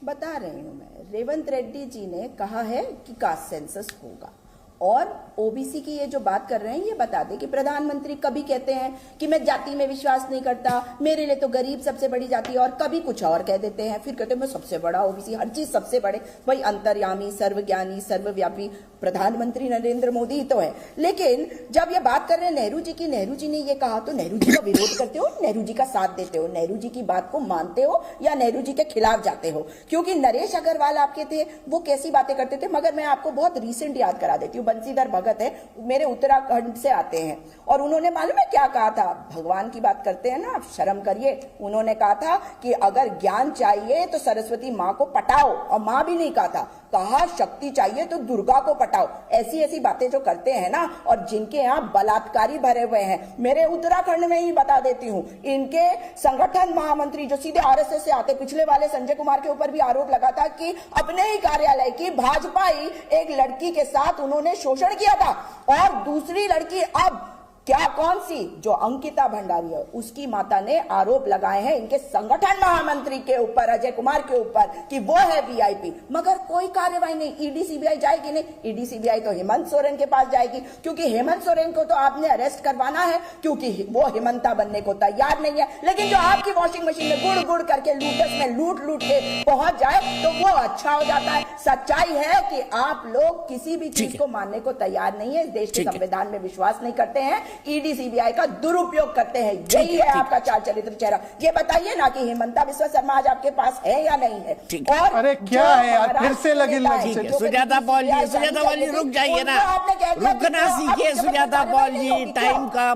बता रही हूं मैं, रेवंत रेड्डी जी ने कहा है कि कास्ट सेंसस होगा। और ओबीसी की ये जो बात कर रहे हैं, ये बता दें कि प्रधानमंत्री कभी कहते हैं कि मैं जाति में विश्वास नहीं करता, मेरे लिए तो गरीब सबसे बड़ी जाति है, और कभी कुछ और कह देते हैं, फिर कहते हैं मैं सबसे बड़ा ओबीसी, हर चीज सबसे बड़े। भाई अंतर्यामी, सर्वज्ञानी, सर्वव्यापी प्रधानमंत्री नरेंद्र मोदी ही तो है। लेकिन जब ये बात कर रहे हैं नेहरू जी की, नेहरू जी ने ये कहा तो नेहरू जी का विरोध करते हो, नेहरू जी का साथ देते हो, नेहरू जी की बात को मानते हो या नेहरू जी के खिलाफ जाते हो? क्योंकि नरेश अग्रवाल आपके थे, वो कैसी बातें करते थे। मगर मैं आपको बहुत रिसेंट याद करा देती हूँ, बंसीधर भगत है, मेरे उत्तराखंड से आते हैं, और उन्होंने मालूम है क्या कहा था? भगवान की बात करते हैं ना, आप शर्म करिए। उन्होंने कहा था कि अगर ज्ञान चाहिए तो सरस्वती माँ को पटाओ, और माँ भी नहीं कहा था, कहा शक्ति चाहिए तो दुर्गा को पटाओ। ऐसी ऐसी बातें जो करते हैं ना, और जिनके यहाँ बलात्कारी भरे हुए हैं, मेरे उत्तराखंड में ही बता देती हूँ, इनके संगठन महामंत्री जो सीधे आरएसएस से आते, पिछले वाले संजय कुमार के ऊपर भी आरोप लगा था कि अपने ही कार्यालय की भाजपाई एक लड़की के साथ उन्होंने शोषण किया था, और दूसरी लड़की अब क्या कौन सी, जो अंकिता भंडारी है, उसकी माता ने आरोप लगाए हैं इनके संगठन महामंत्री के ऊपर, अजय कुमार के ऊपर, कि वो है वीआईपी। मगर कोई कार्रवाई नहीं। ईडी सीबीआई जाएगी नहीं, ईडी सीबीआई तो हेमंत सोरेन के पास जाएगी, क्योंकि हेमंत सोरेन को तो आपने अरेस्ट करवाना है, क्योंकि वो हेमंता बनने को तैयार नहीं है। लेकिन जो आपकी वॉशिंग मशीन में गुड़ गुड़ करके लूटस में लूट लूट के पहुंच जाए तो वो अच्छा हो जाता है। सच्चाई है कि आप लोग किसी भी चीज को मानने को तैयार नहीं है, इस देश के संविधान में विश्वास नहीं करते हैं, ईडी सीबीआई का दुरुपयोग करते हैं। यही है आपका चाल चरित्र चेहरा। ये बताइए ना कि हेमंता बिस्वा शर्मा आज आपके पास है या नहीं है? और अरे क्या है यार, फिर से लगी सुजाता पॉल जी, रुक जाइए ना, रुकना सीखिए सुजाता पॉल जी, टाइम का